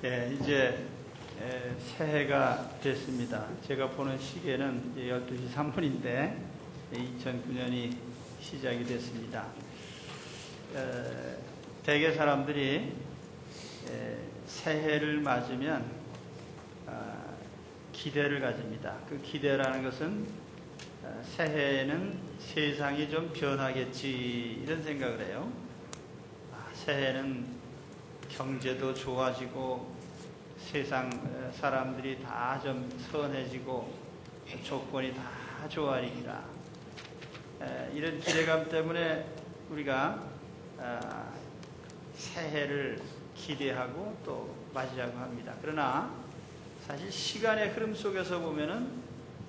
네, 이제 새해가 됐습니다. 제가 보는 시계는 12시 3분인데 2009년이 시작이 됐습니다. 대개 사람들이 새해를 맞으면 기대를 가집니다. 그 기대라는 것은 새해에는 세상이 좀 변하겠지 이런 생각을 해요. 새해는 경제도 좋아지고 세상 사람들이 다 좀 선해지고 조건이 다 좋아지리라. 이런 기대감 때문에 우리가 새해를 기대하고 또 맞이하고 합니다. 그러나 사실 시간의 흐름 속에서 보면은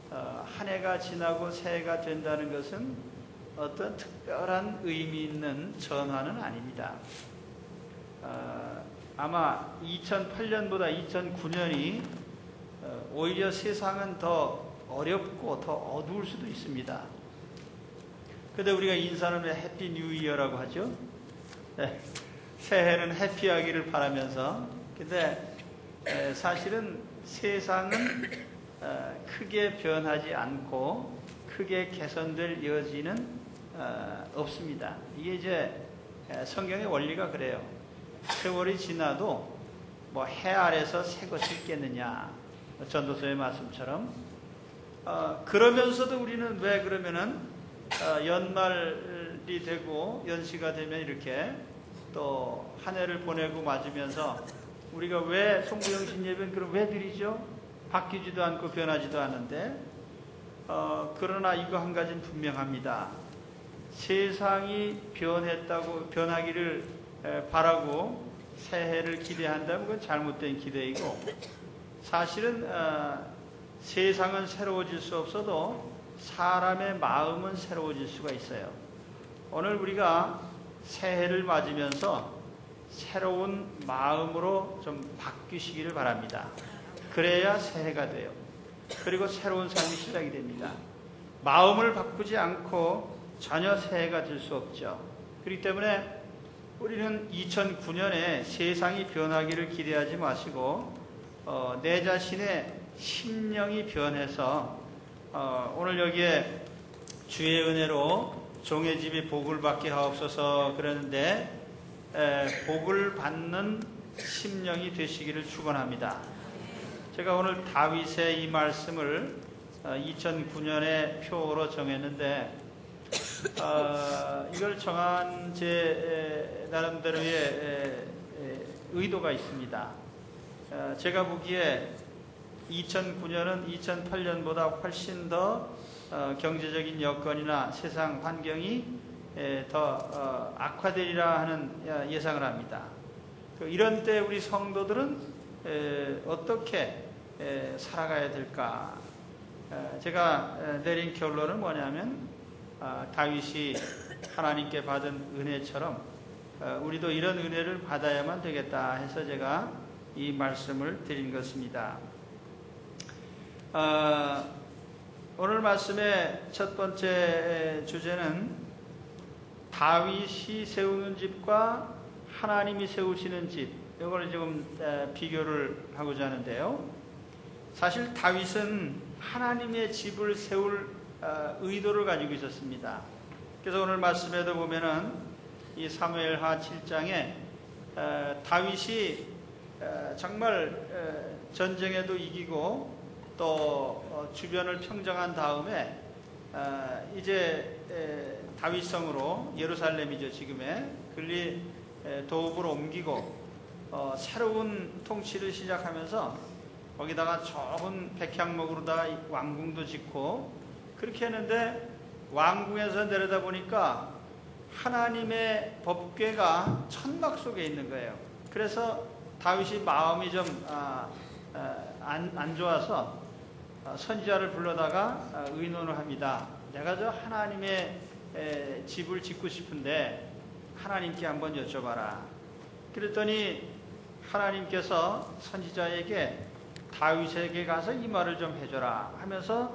한 해가 지나고 새해가 된다는 것은 어떤 특별한 의미 있는 전환은 아닙니다. 아마 2008년보다 2009년이 오히려 세상은 더 어렵고 더 어두울 수도 있습니다. 그런데 우리가 인사는 왜 해피 뉴 이어라고 하죠? 새해는 해피하기를 바라면서. 근데 사실은 세상은 크게 변하지 않고 크게 개선될 여지는 없습니다. 이게 이제 성경의 원리가 그래요. 세월이 지나도 뭐 해 아래서 새 것이 있겠느냐, 전도서의 말씀처럼. 그러면서도 우리는 왜 그러면은 연말이 되고 연시가 되면 이렇게 또 한 해를 보내고 맞으면서 우리가 왜 송구영신 예배는 그럼 왜 드리죠? 바뀌지도 않고 변하지도 않는데. 그러나 이거 한 가지는 분명합니다. 세상이 변하기를 바라고 새해를 기대한다면 그건 잘못된 기대이고, 사실은 세상은 새로워질 수 없어도 사람의 마음은 새로워질 수가 있어요. 오늘 우리가 새해를 맞으면서 새로운 마음으로 좀 바뀌시기를 바랍니다. 그래야 새해가 돼요. 그리고 새로운 삶이 시작이 됩니다. 마음을 바꾸지 않고 전혀 새해가 될 수 없죠. 그렇기 때문에 우리는 2009년에 세상이 변하기를 기대하지 마시고 내 자신의 심령이 변해서 오늘 여기에 주의 은혜로 종의 집이 복을 받게 하옵소서 그러는데 복을 받는 심령이 되시기를 축원합니다. 제가 오늘 다윗의 이 말씀을 2009년의 표로 정했는데 이걸 정한 제 나름대로의 의도가 있습니다. 제가 보기에 2009년은 2008년보다 훨씬 더 경제적인 여건이나 세상 환경이 더 악화되리라 하는 예상을 합니다. 이런 때 우리 성도들은 어떻게 살아가야 될까? 제가 내린 결론은 뭐냐면 다윗이 하나님께 받은 은혜처럼 우리도 이런 은혜를 받아야만 되겠다 해서 제가 이 말씀을 드린 것입니다. 오늘 말씀의 첫 번째 주제는 다윗이 세우는 집과 하나님이 세우시는 집, 이걸 지금 비교를 하고자 하는데요. 사실 다윗은 하나님의 집을 세울 의도를 가지고 있었습니다. 그래서 오늘 말씀에도 보면은 이 사무엘하 7장에 다윗이 정말 전쟁에도 이기고 또 주변을 평정한 다음에 이제 다윗성으로, 예루살렘이죠 지금의, 그리 도읍으로 옮기고 새로운 통치를 시작하면서 거기다가 좁은 백향목으로다가 왕궁도 짓고 그렇게 했는데, 왕궁에서 내려다 보니까 하나님의 법궤가 천막 속에 있는 거예요. 그래서 다윗이 마음이 좀 안 좋아서 선지자를 불러다가 의논을 합니다. 내가 저 하나님의 집을 짓고 싶은데 하나님께 한번 여쭤봐라. 그랬더니 하나님께서 선지자에게 다윗에게 가서 이 말을 좀 해줘라 하면서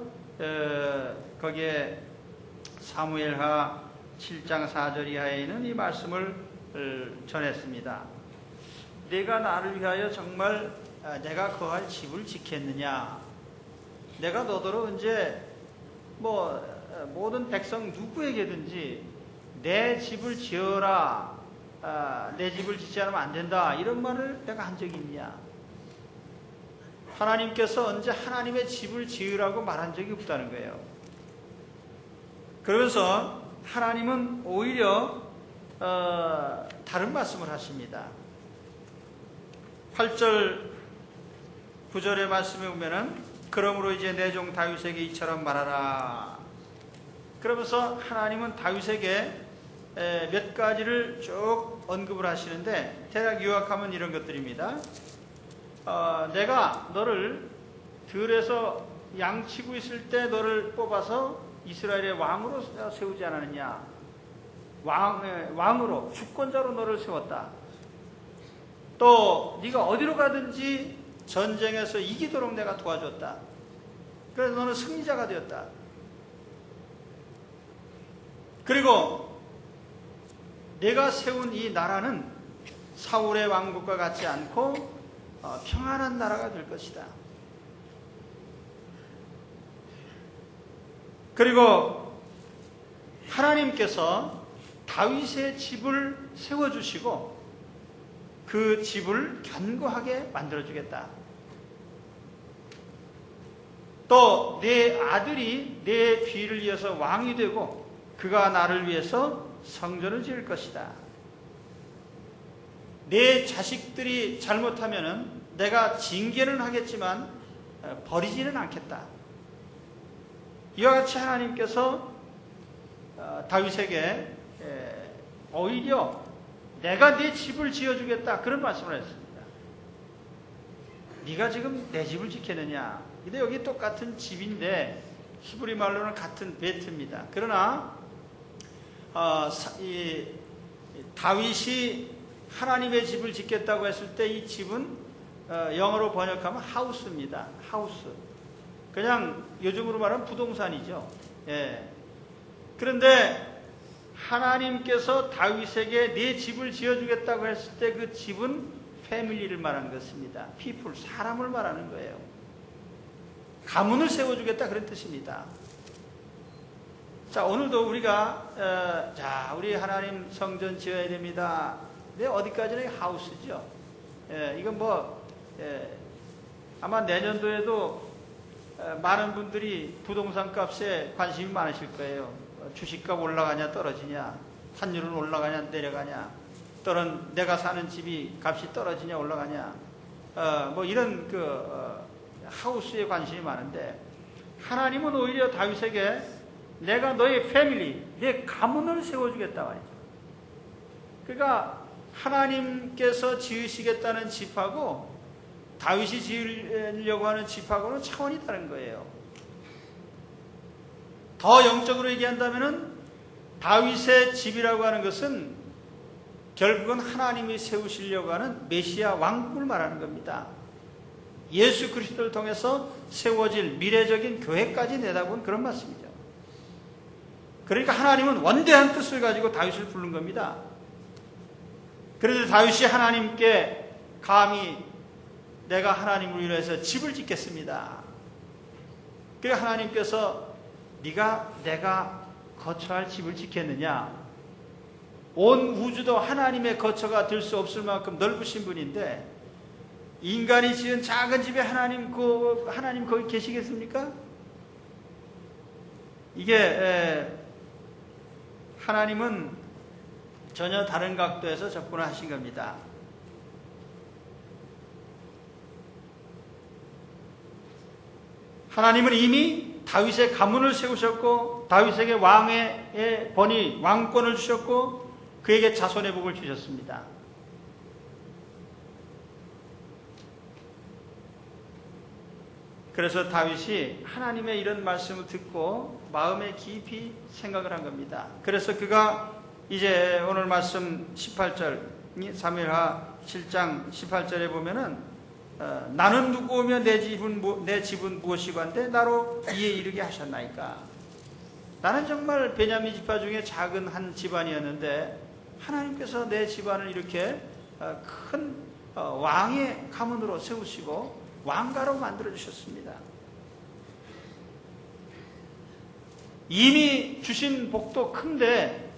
거기에 사무엘하 7장 4절 이하에 있는 이 말씀을 전했습니다. 내가 나를 위하여 정말 내가 거할 집을 짓겠느냐? 내가 너더러 언제 모든 백성 누구에게든지 내 집을 지어라, 내 집을 짓지 않으면 안 된다, 이런 말을 내가 한 적이 있냐? 하나님께서 언제 하나님의 집을 지으라고 말한 적이 없다는 거예요. 그러면서 하나님은 오히려 다른 말씀을 하십니다. 8절 9절의 말씀에 보면은 그러므로 이제 내 종 다윗에게 이처럼 말하라. 그러면서 하나님은 다윗에게 몇 가지를 쭉 언급을 하시는데, 대략 요약하면 이런 것들입니다. 내가 너를 들에서 양치고 있을 때 너를 뽑아서 이스라엘의 왕으로 세우지 않았느냐? 왕으로, 주권자로 너를 세웠다. 또 네가 어디로 가든지 전쟁에서 이기도록 내가 도와줬다. 그래서 너는 승리자가 되었다. 그리고 내가 세운 이 나라는 사울의 왕국과 같지 않고 평안한 나라가 될 것이다. 그리고 하나님께서 다윗의 집을 세워주시고 그 집을 견고하게 만들어주겠다. 또 내 아들이 내 뒤를 이어서 왕이 되고 그가 나를 위해서 성전을 지을 것이다. 내 자식들이 잘못하면은 내가 징계는 하겠지만 버리지는 않겠다. 이와 같이 하나님께서 다윗에게 오히려 내가 네 집을 지어주겠다, 그런 말씀을 했습니다. 네가 지금 내 집을 지켰느냐? 근데 여기 똑같은 집인데 히브리 말로는 같은 베트입니다. 그러나 다윗이 하나님의 집을 짓겠다고 했을 때 이 집은 영어로 번역하면 하우스입니다. 하우스. 그냥 요즘으로 말하면 부동산이죠. 예. 그런데 하나님께서 다윗에게 네 집을 지어주겠다고 했을 때 그 집은 패밀리를 말하는 것입니다. people, 사람을 말하는 거예요. 가문을 세워주겠다, 그런 뜻입니다. 자, 오늘도 우리가 우리 하나님 성전 지어야 됩니다. 네, 어디까지는 하우스죠. 이건 아마 내년도에도 많은 분들이 부동산 값에 관심이 많으실 거예요. 주식값 올라가냐 떨어지냐, 환율은 올라가냐 내려가냐, 또는 내가 사는 집이 값이 떨어지냐 올라가냐, 이런 하우스에 관심이 많은데, 하나님은 오히려 다윗에게 내가 너의 패밀리, 내 가문을 세워주겠다 말이죠. 그러니까 하나님께서 지으시겠다는 집하고 다윗이 지으려고 하는 집하고는 차원이 다른 거예요. 더 영적으로 얘기한다면은 다윗의 집이라고 하는 것은 결국은 하나님이 세우시려고 하는 메시아 왕국을 말하는 겁니다. 예수 그리스도를 통해서 세워질 미래적인 교회까지 내다본 그런 말씀이죠. 그러니까 하나님은 원대한 뜻을 가지고 다윗을 부른 겁니다. 그런데 다윗이 하나님께 감히 내가 하나님을 위해서 집을 짓겠습니다. 그래서 하나님께서 내가 거처할 집을 짓겠느냐? 온 우주도 하나님의 거처가 될 수 없을 만큼 넓으신 분인데 인간이 지은 작은 집에 하나님 거기 계시겠습니까? 이게 하나님은 전혀 다른 각도에서 접근을 하신 겁니다. 하나님은 이미 다윗의 가문을 세우셨고 다윗에게 왕의 번위, 왕권을 주셨고 그에게 자손의 복을 주셨습니다. 그래서 다윗이 하나님의 이런 말씀을 듣고 마음에 깊이 생각을 한 겁니다. 그래서 그가 이제 오늘 말씀 18절, 사무엘하 7장 18절에 보면은 나는 누구오며 내 집은 무엇이고 한데 나로 이에 이르게 하셨나이까. 나는 정말 베냐민 지파 중에 작은 한 집안이었는데 하나님께서 내 집안을 이렇게 큰 왕의 가문으로 세우시고 왕가로 만들어 주셨습니다. 이미 주신 복도 큰데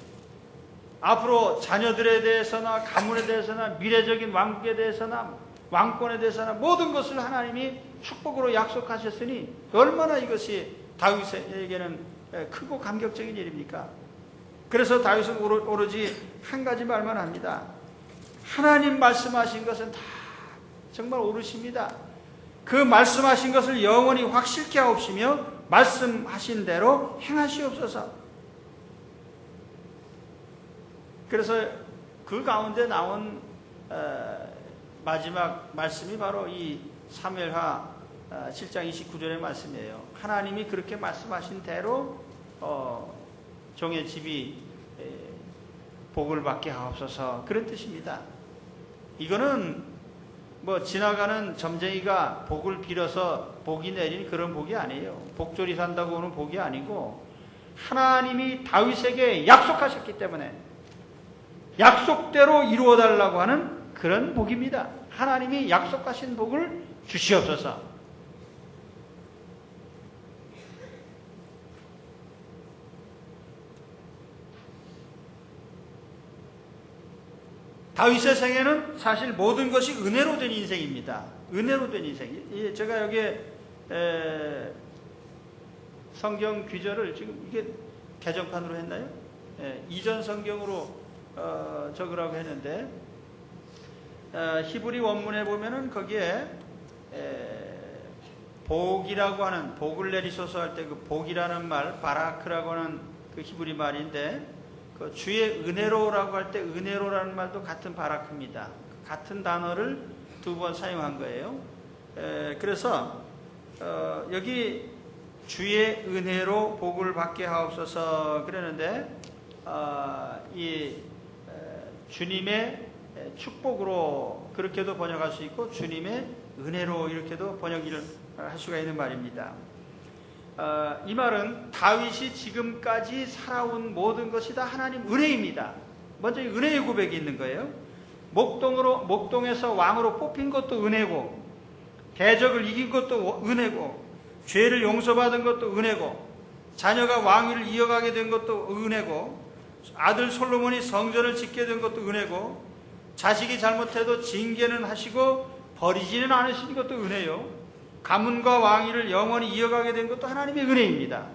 앞으로 자녀들에 대해서나 가문에 대해서나 미래적인 왕국에 대해서나 왕권에 대해서나 모든 것을 하나님이 축복으로 약속하셨으니 얼마나 이것이 다윗에게는 크고 감격적인 일입니까? 그래서 다윗은 오로지 한 가지 말만 합니다. 하나님 말씀하신 것은 다 정말 옳으십니다. 그 말씀하신 것을 영원히 확실케 하옵시며 말씀하신 대로 행하시옵소서. 그래서 그 가운데 나온 마지막 말씀이 바로 이 사무엘하 7장 29절의 말씀이에요. 하나님이 그렇게 말씀하신 대로 종의 집이 복을 받게 하옵소서, 그런 뜻입니다. 이거는 뭐 지나가는 점쟁이가 복을 빌어서 복이 내린 그런 복이 아니에요. 복조리 산다고 오는 복이 아니고 하나님이 다윗에게 약속하셨기 때문에 약속대로 이루어달라고 하는 그런 복입니다. 하나님이 약속하신 복을 주시옵소서. 다윗의 생애는 사실 모든 것이 은혜로 된 인생입니다. 은혜로 된 인생. 제가 여기에 성경 귀절을 지금 이게 개정판으로 했나요? 이전 성경으로 적으라고 했는데 히브리 원문에 보면은 거기에 복이라고 하는, 복을 내리소서 할 때 그 복이라는 말, 바라크라고 하는 그 히브리 말인데 그 주의 은혜로라고 할 때 은혜로라는 말도 같은 바라크입니다. 같은 단어를 두 번 사용한 거예요. 그래서 여기 주의 은혜로 복을 받게 하옵소서 그러는데 이 주님의 축복으로 그렇게도 번역할 수 있고 주님의 은혜로 이렇게도 번역을 할 수가 있는 말입니다. 이 말은 다윗이 지금까지 살아온 모든 것이 다 하나님 은혜입니다. 먼저 은혜의 고백이 있는 거예요. 목동에서 왕으로 뽑힌 것도 은혜고, 대적을 이긴 것도 은혜고, 죄를 용서받은 것도 은혜고, 자녀가 왕위를 이어가게 된 것도 은혜고, 아들 솔로몬이 성전을 짓게 된 것도 은혜고, 자식이 잘못해도 징계는 하시고 버리지는 않으신 것도 은혜요. 가문과 왕위를 영원히 이어가게 된 것도 하나님의 은혜입니다.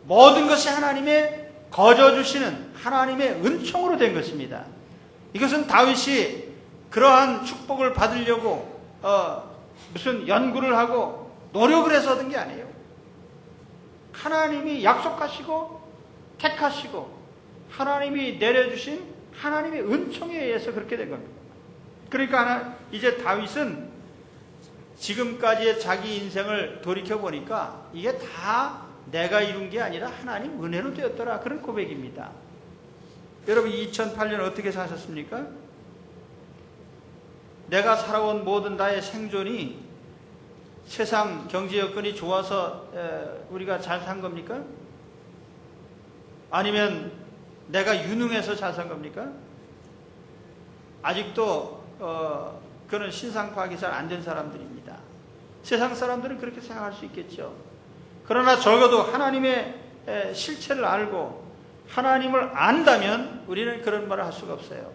모든 것이 하나님의 거저주시는 하나님의 은총으로 된 것입니다. 이것은 다윗이 그러한 축복을 받으려고 무슨 연구를 하고 노력을 해서 얻은 게 아니에요. 하나님이 약속하시고 택하시고 하나님이 내려주신 하나님의 은총에 의해서 그렇게 된 겁니다. 그러니까 이제 다윗은 지금까지의 자기 인생을 돌이켜보니까 이게 다 내가 이룬 게 아니라 하나님 은혜로 되었더라, 그런 고백입니다. 여러분 2008년 어떻게 사셨습니까? 내가 살아온 모든 나의 생존이 세상 경제 여건이 좋아서 우리가 잘 산 겁니까? 아니면 내가 유능해서 잘 산 겁니까? 아직도 그는 신상 파악이 잘 안 된 사람들입니다. 세상 사람들은 그렇게 생각할 수 있겠죠. 그러나 적어도 하나님의 실체를 알고 하나님을 안다면 우리는 그런 말을 할 수가 없어요.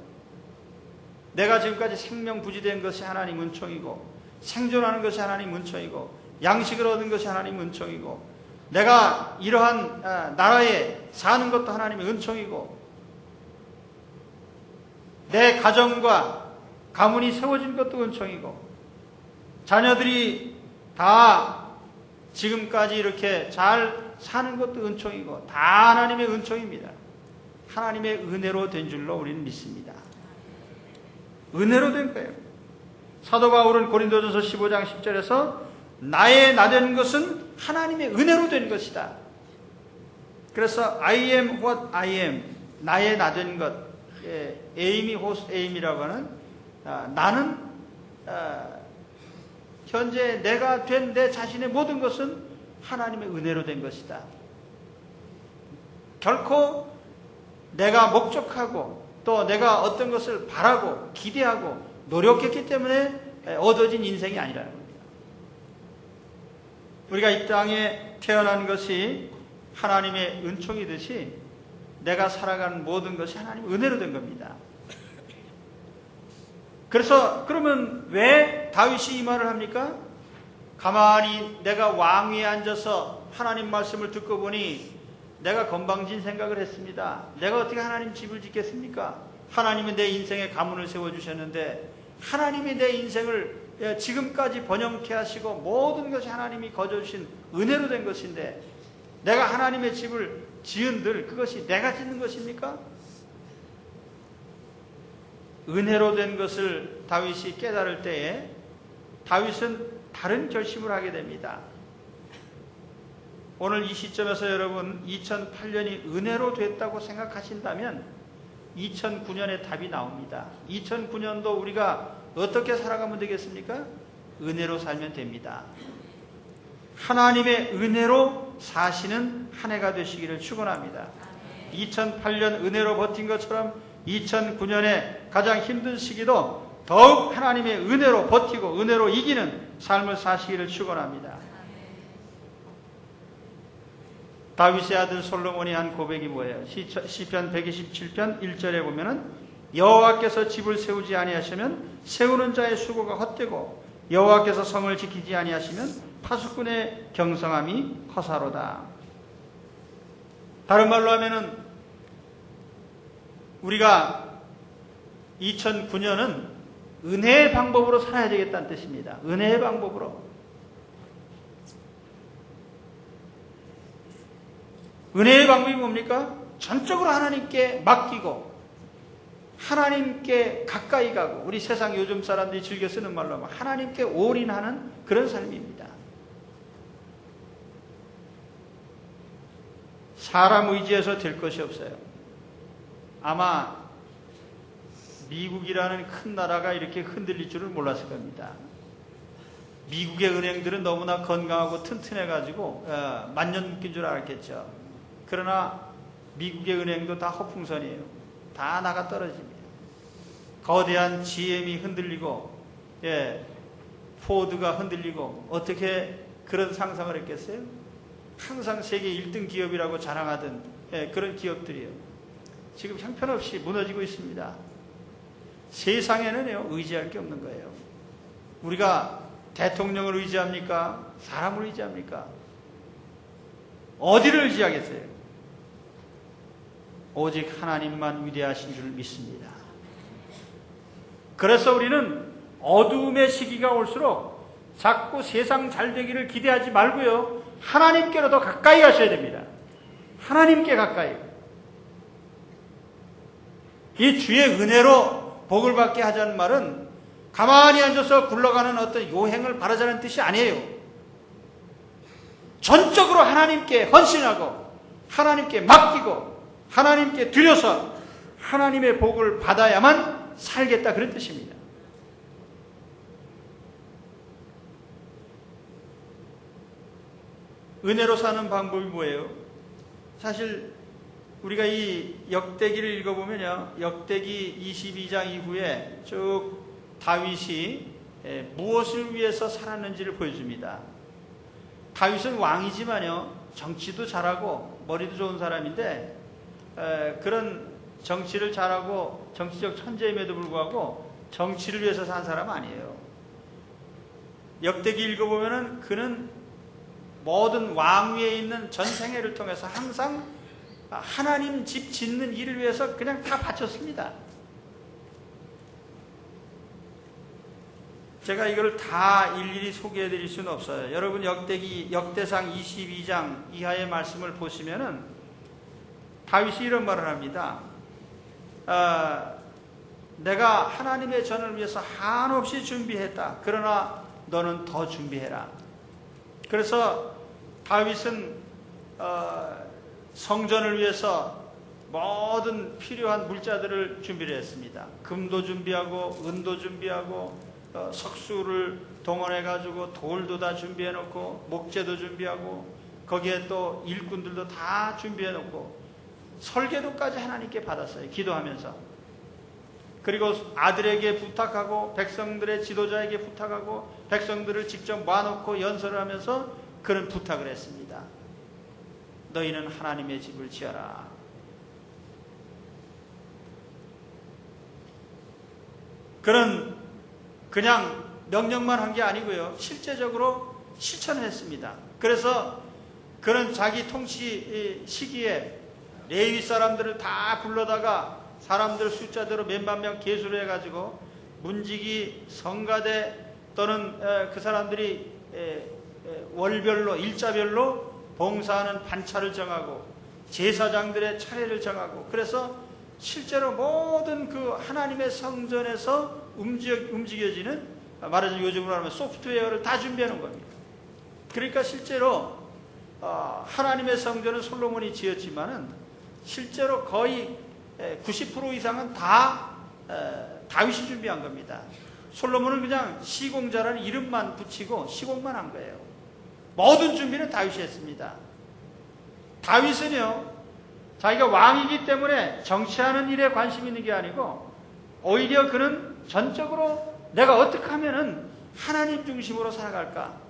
내가 지금까지 생명부지된 것이 하나님 은총이고, 생존하는 것이 하나님 은총이고, 양식을 얻은 것이 하나님 은총이고, 내가 이러한 나라에 사는 것도 하나님의 은총이고, 내 가정과 가문이 세워진 것도 은총이고, 자녀들이 다 지금까지 이렇게 잘 사는 것도 은총이고, 다 하나님의 은총입니다. 하나님의 은혜로 된 줄로 우리는 믿습니다. 은혜로 된 거예요. 사도 바울은 고린도전서 15장 10절에서 나의 나된 것은 하나님의 은혜로 된 것이다. 그래서 I am what I am, 나의 나된 것, aim이 호스 aim이라고 하는 나는 현재 내가 된 내 자신의 모든 것은 하나님의 은혜로 된 것이다. 결코 내가 목적하고 또 내가 어떤 것을 바라고 기대하고 노력했기 때문에 얻어진 인생이 아니라는 겁니다. 우리가 이 땅에 태어난 것이 하나님의 은총이듯이 내가 살아가는 모든 것이 하나님의 은혜로 된 겁니다. 그래서 그러면 왜 다윗이 이 말을 합니까? 가만히 내가 왕위에 앉아서 하나님 말씀을 듣고 보니 내가 건방진 생각을 했습니다. 내가 어떻게 하나님 집을 짓겠습니까? 하나님은 내 인생에 가문을 세워주셨는데 하나님이 내 인생을 지금까지 번영케 하시고 모든 것이 하나님이 거저주신 은혜로 된 것인데 내가 하나님의 집을 지은들 그것이 내가 짓는 것입니까? 은혜로 된 것을 다윗이 깨달을 때에 다윗은 다른 결심을 하게 됩니다. 오늘 이 시점에서 여러분 2008년이 은혜로 됐다고 생각하신다면 2009년의 답이 나옵니다. 2009년도 우리가 어떻게 살아가면 되겠습니까? 은혜로 살면 됩니다. 하나님의 은혜로 사시는 한 해가 되시기를 축원합니다. 2008년 은혜로 버틴 것처럼 2009년에 가장 힘든 시기도 더욱 하나님의 은혜로 버티고 은혜로 이기는 삶을 사시기를 축원합니다. 다윗의 아들 솔로몬이 한 고백이 뭐예요? 시편 127편 1절에 보면은 여호와께서 집을 세우지 아니하시면 세우는 자의 수고가 헛되고 여호와께서 성을 지키지 아니하시면 파수꾼의 경성함이 허사로다. 다른 말로 하면은 우리가 2009년은 은혜의 방법으로 살아야 되겠다는 뜻입니다. 은혜의 방법으로. 은혜의 방법이 뭡니까? 전적으로 하나님께 맡기고 하나님께 가까이 가고 우리 세상 요즘 사람들이 즐겨 쓰는 말로 하면 하나님께 올인하는 그런 삶입니다. 사람 의지해서 될 것이 없어요. 아마 미국이라는 큰 나라가 이렇게 흔들릴 줄을 몰랐을 겁니다. 미국의 은행들은 너무나 건강하고 튼튼해가지고 만년 묶인 줄 알았겠죠. 그러나 미국의 은행도 다 허풍선이에요. 다 나가 떨어집니다. 거대한 GM이 흔들리고 포드가 흔들리고 어떻게 그런 상상을 했겠어요? 항상 세계 1등 기업이라고 자랑하던 그런 기업들이에요. 지금 형편없이 무너지고 있습니다. 세상에는요 의지할 게 없는 거예요. 우리가 대통령을 의지합니까? 사람을 의지합니까? 어디를 의지하겠어요? 오직 하나님만 위대하신 줄 믿습니다. 그래서 우리는 어두움의 시기가 올수록 자꾸 세상 잘 되기를 기대하지 말고요. 하나님께로 더 가까이 가셔야 됩니다. 하나님께 가까이. 이 주의 은혜로 복을 받게 하자는 말은 가만히 앉아서 굴러가는 어떤 요행을 바라자는 뜻이 아니에요. 전적으로 하나님께 헌신하고 하나님께 맡기고 하나님께 드려서 하나님의 복을 받아야만 살겠다 그런 뜻입니다. 은혜로 사는 방법이 뭐예요? 사실 우리가 이 역대기를 읽어보면요, 역대기 22장 이후에 쭉 다윗이 무엇을 위해서 살았는지를 보여줍니다. 다윗은 왕이지만요 정치도 잘하고 머리도 좋은 사람인데 그런 정치를 잘하고 정치적 천재임에도 불구하고 정치를 위해서 산 사람 아니에요. 역대기 읽어보면은 그는 모든 왕위에 있는 전생애를 통해서 항상 하나님 집 짓는 일을 위해서 그냥 다 바쳤습니다. 제가 이걸 다 일일이 소개해 드릴 수는 없어요. 여러분 역대상 22장 이하의 말씀을 보시면은 다윗이 이런 말을 합니다. 내가 하나님의 전을 위해서 한없이 준비했다. 그러나 너는 더 준비해라. 그래서 다윗은 성전을 위해서 모든 필요한 물자들을 준비를 했습니다. 금도 준비하고 은도 준비하고 석수를 동원해 가지고 돌도 다 준비해 놓고 목재도 준비하고 거기에 또 일꾼들도 다 준비해 놓고 설계도까지 하나님께 받았어요. 기도하면서. 그리고 아들에게 부탁하고 백성들의 지도자에게 부탁하고 백성들을 직접 모아놓고 연설을 하면서 그런 부탁을 했습니다. 너희는 하나님의 집을 지어라. 그런 그냥 명령만 한 게 아니고요. 실제적으로 실천을 했습니다. 그래서 그런 자기 통치 시기에 레위 사람들을 다 불러다가 사람들 숫자대로 몇만 명 계수를 해가지고 문지기 성가대 또는 그 사람들이 월별로 일자별로 봉사하는 반차를 정하고 제사장들의 차례를 정하고 그래서 실제로 모든 그 하나님의 성전에서 움직여지는 말하자면 요즘으로 하면 소프트웨어를 다 준비하는 겁니다. 그러니까 실제로 하나님의 성전은 솔로몬이 지었지만은 실제로 거의 90% 이상은 다 다윗이 준비한 겁니다. 솔로몬은 그냥 시공자라는 이름만 붙이고 시공만 한 거예요. 모든 준비는 다윗이 했습니다. 다윗은요, 자기가 왕이기 때문에 정치하는 일에 관심 있는 게 아니고 오히려 그는 전적으로 내가 어떻게 하면은 하나님 중심으로 살아갈까?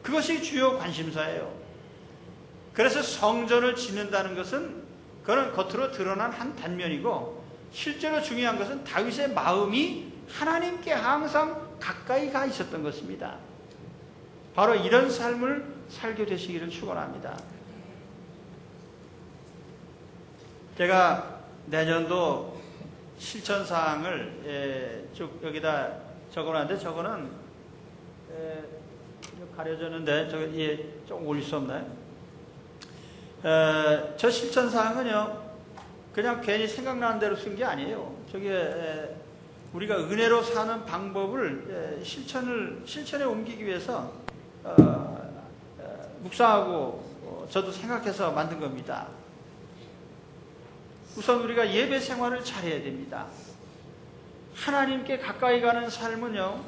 그것이 주요 관심사예요. 그래서 성전을 짓는다는 것은 그건 겉으로 드러난 한 단면이고 실제로 중요한 것은 다윗의 마음이 하나님께 항상 가까이 가 있었던 것입니다. 바로 이런 삶을 살게 되시기를 축원합니다. 제가 내년도 실천사항을 쭉 여기다 적어놨는데 저거는 가려졌는데 좀 올릴 수 없나요? 저 실천사항은요 그냥 괜히 생각나는 대로 쓴 게 아니에요. 저게 우리가 은혜로 사는 방법을 실천에 옮기기 위해서 묵상하고 저도 생각해서 만든 겁니다. 우선 우리가 예배 생활을 잘해야 됩니다. 하나님께 가까이 가는 삶은요,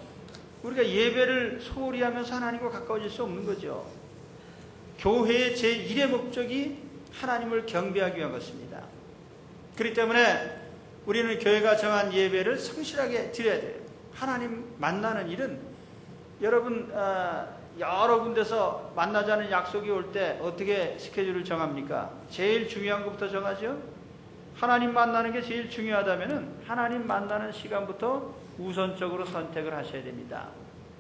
우리가 예배를 소홀히 하면서 하나님과 가까워질 수 없는 거죠. 교회의 제1의 목적이 하나님을 경배하기 위한 것입니다. 그렇기 때문에 우리는 교회가 정한 예배를 성실하게 드려야 돼요. 하나님 만나는 일은 여러분 여러 군데서 만나자는 약속이 올 때 어떻게 스케줄을 정합니까? 제일 중요한 것부터 정하죠. 하나님 만나는 게 제일 중요하다면 하나님 만나는 시간부터 우선적으로 선택을 하셔야 됩니다.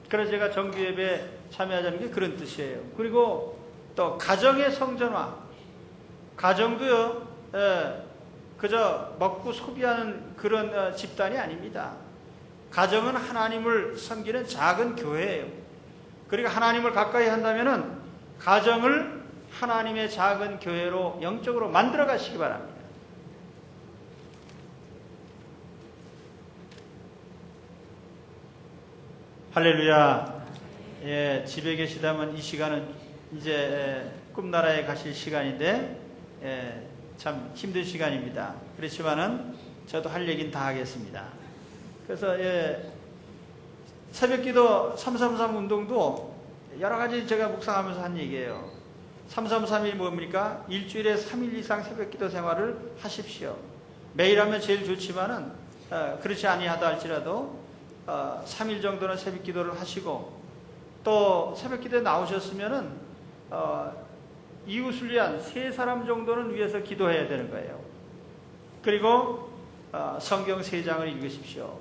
그래서 제가 정규예배에 참여하자는 게 그런 뜻이에요. 그리고 또 가정의 성전화, 가정도요 그저 먹고 소비하는 그런 집단이 아닙니다. 가정은 하나님을 섬기는 작은 교회예요. 그러니까 하나님을 가까이 한다면은 가정을 하나님의 작은 교회로 영적으로 만들어 가시기 바랍니다. 할렐루야. 예, 집에 계시다면 이 시간은 이제 꿈나라에 가실 시간인데 참 힘든 시간입니다. 그렇지만은 저도 할 얘기는 다 하겠습니다. 그래서 새벽기도 333 운동도 여러 가지 제가 묵상하면서 한 얘기예요. 333이 뭡니까? 일주일에 3일 이상 새벽기도 생활을 하십시오. 매일 하면 제일 좋지만은 그렇지 아니하다 할지라도 3일 정도는 새벽기도를 하시고 또 새벽기도에 나오셨으면은 이웃을 위한 3사람 정도는 위해서 기도해야 되는 거예요. 그리고 성경 3장을 읽으십시오.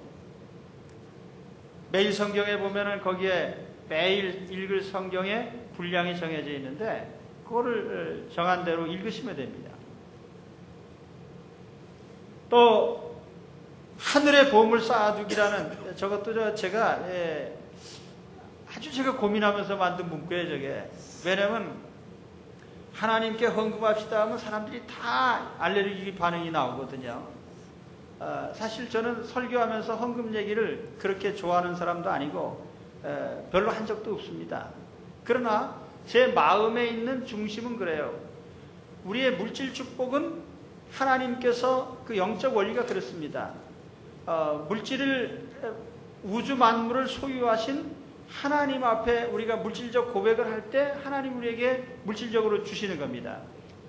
매일 성경에 보면은 거기에 매일 읽을 성경의 분량이 정해져 있는데 그거를 정한 대로 읽으시면 됩니다. 또 하늘의 보물 쌓아두기라는 저것도 제가 아주 제가 고민하면서 만든 문구예요. 저게 왜냐면 하나님께 헌금합시다 하면 사람들이 다 알레르기 반응이 나오거든요. 사실 저는 설교하면서 헌금 얘기를 그렇게 좋아하는 사람도 아니고 별로 한 적도 없습니다. 그러나 제 마음에 있는 중심은 그래요. 우리의 물질 축복은 하나님께서 그 영적 원리가 그렇습니다. 물질을 우주 만물을 소유하신 하나님 앞에 우리가 물질적 고백을 할 때 하나님 우리에게 물질적으로 주시는 겁니다.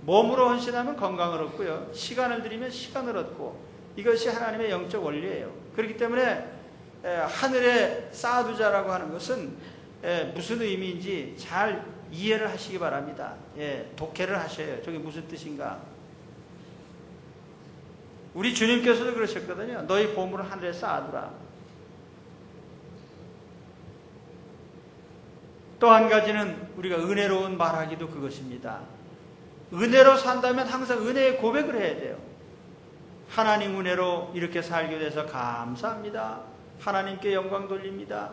몸으로 헌신하면 건강을 얻고요. 시간을 드리면 시간을 얻고 이것이 하나님의 영적 원리예요. 그렇기 때문에 하늘에 쌓아두자라고 하는 것은 무슨 의미인지 잘 이해를 하시기 바랍니다. 독해를 하셔요. 저게 무슨 뜻인가? 우리 주님께서도 그러셨거든요. 너희 보물을 하늘에 쌓아두라. 또 한 가지는 우리가 은혜로운 말하기도 그것입니다. 은혜로 산다면 항상 은혜의 고백을 해야 돼요. 하나님 은혜로 이렇게 살게 돼서 감사합니다. 하나님께 영광 돌립니다.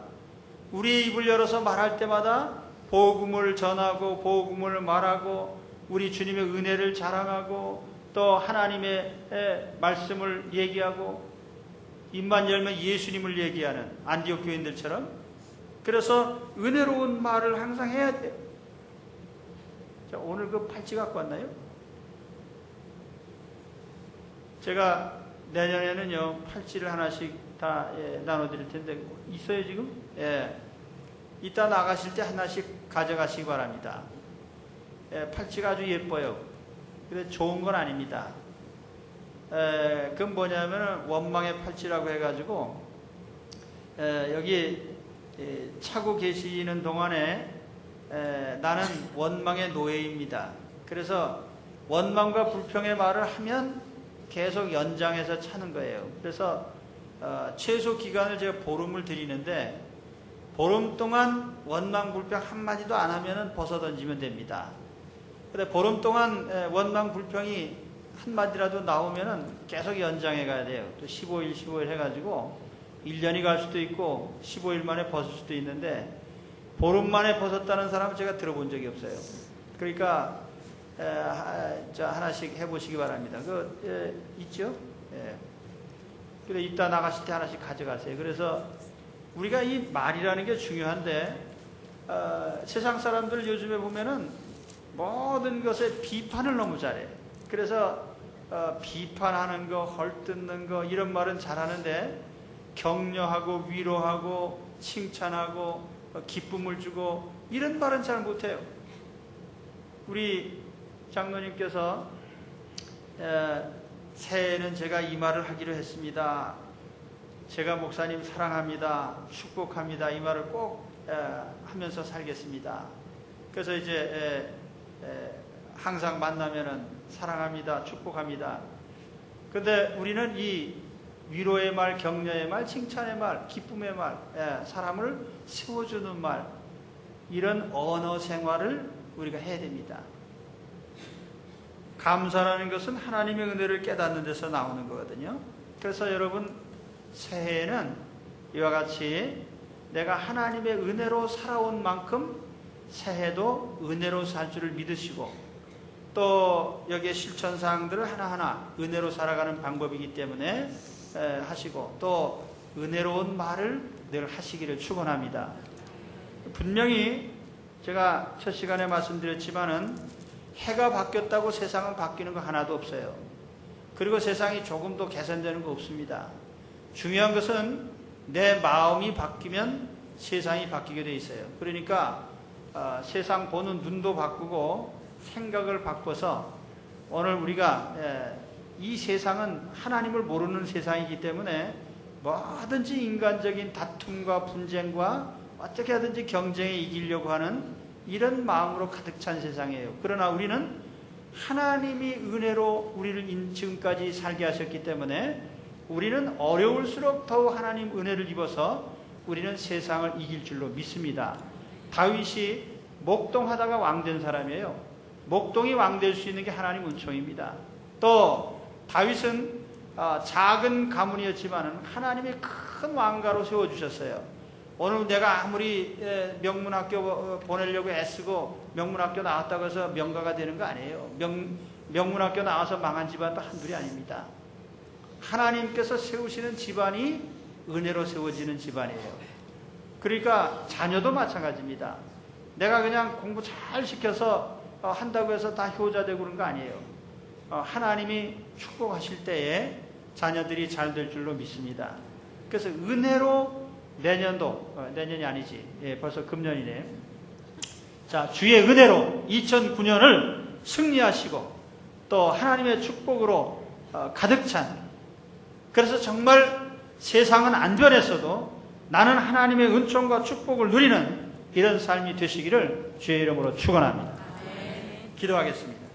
우리의 입을 열어서 말할 때마다 복음을 전하고 복음을 말하고 우리 주님의 은혜를 자랑하고 또 하나님의 말씀을 얘기하고 입만 열면 예수님을 얘기하는 안디옥 교인들처럼 그래서 은혜로운 말을 항상 해야 돼요. 자, 오늘 그 팔찌 갖고 왔나요? 제가 내년에는요 팔찌를 하나씩 다 나눠드릴 텐데 있어요 지금? 이따 나가실 때 하나씩 가져가시기 바랍니다. 팔찌가 아주 예뻐요. 근데 좋은 건 아닙니다. 그건 뭐냐면 원망의 팔찌라고 해가지고 여기 차고 계시는 동안에 나는 원망의 노예입니다. 그래서 원망과 불평의 말을 하면 계속 연장해서 차는 거예요. 그래서 최소 기간을 제가 보름을 드리는데 보름 동안 원망 불평 한마디도 안 하면 벗어 던지면 됩니다. 근데 보름 동안 원망 불평이 한마디라도 나오면 계속 연장해 가야 돼요. 또 15일 15일 해가지고 1년이 갈 수도 있고 15일 만에 벗을 수도 있는데 보름 만에 벗었다는 사람은 제가 들어본 적이 없어요. 그러니까 하나씩 해보시기 바랍니다. 있죠? 그래 이따 나가실 때 하나씩 가져가세요. 그래서 우리가 이 말이라는 게 중요한데 세상 사람들 요즘에 보면은 모든 것에 비판을 너무 잘해. 그래서 비판하는 거, 헐뜯는 거 이런 말은 잘하는데 격려하고 위로하고 칭찬하고 기쁨을 주고 이런 말은 잘 못해요. 우리 장로님께서 새해에는 제가 이 말을 하기로 했습니다. 제가 목사님 사랑합니다. 축복합니다. 이 말을 꼭 하면서 살겠습니다. 그래서 이제 항상 만나면은 사랑합니다. 축복합니다. 근데 우리는 이 위로의 말, 격려의 말, 칭찬의 말, 기쁨의 말, 사람을 세워주는 말 이런 언어 생활을 우리가 해야 됩니다. 감사라는 것은 하나님의 은혜를 깨닫는 데서 나오는 거거든요. 그래서 여러분 새해에는 이와 같이 내가 하나님의 은혜로 살아온 만큼 새해도 은혜로 살 줄을 믿으시고 또 여기에 실천사항들을 하나하나 은혜로 살아가는 방법이기 때문에 하시고 또 은혜로운 말을 늘 하시기를 축원합니다. 분명히 제가 첫 시간에 말씀드렸지만은 해가 바뀌었다고 세상은 바뀌는 거 하나도 없어요. 그리고 세상이 조금도 개선되는 거 없습니다. 중요한 것은 내 마음이 바뀌면 세상이 바뀌게 돼 있어요. 그러니까 세상 보는 눈도 바꾸고 생각을 바꿔서 오늘 우리가 이 세상은 하나님을 모르는 세상이기 때문에 뭐든지 인간적인 다툼과 분쟁과 어떻게 하든지 경쟁에 이기려고 하는 이런 마음으로 가득 찬 세상이에요. 그러나 우리는 하나님이 은혜로 우리를 지금까지 살게 하셨기 때문에 우리는 어려울수록 더욱 하나님 은혜를 입어서 우리는 세상을 이길 줄로 믿습니다. 다윗이 목동하다가 왕된 사람이에요. 목동이 왕될 수 있는 게 하나님 은총입니다. 또 다윗은 작은 가문이었지만 하나님이 큰 왕가로 세워주셨어요. 오늘 내가 아무리 명문학교 보내려고 애쓰고 명문학교 나왔다고 해서 명가가 되는 거 아니에요. 명문학교 나와서 망한 집안도 한둘이 아닙니다. 하나님께서 세우시는 집안이 은혜로 세워지는 집안이에요. 그러니까 자녀도 마찬가지입니다. 내가 그냥 공부 잘 시켜서 한다고 해서 다 효자 되고 그런 거 아니에요. 하나님이 축복하실 때에 자녀들이 잘 될 줄로 믿습니다. 그래서 은혜로 내년도, 내년이 아니지. 벌써 금년이네. 자, 주의 은혜로 2009년을 승리하시고 또 하나님의 축복으로 가득 찬 그래서 정말 세상은 안 변했어도 나는 하나님의 은총과 축복을 누리는 이런 삶이 되시기를 주의 이름으로 축원합니다. 기도하겠습니다.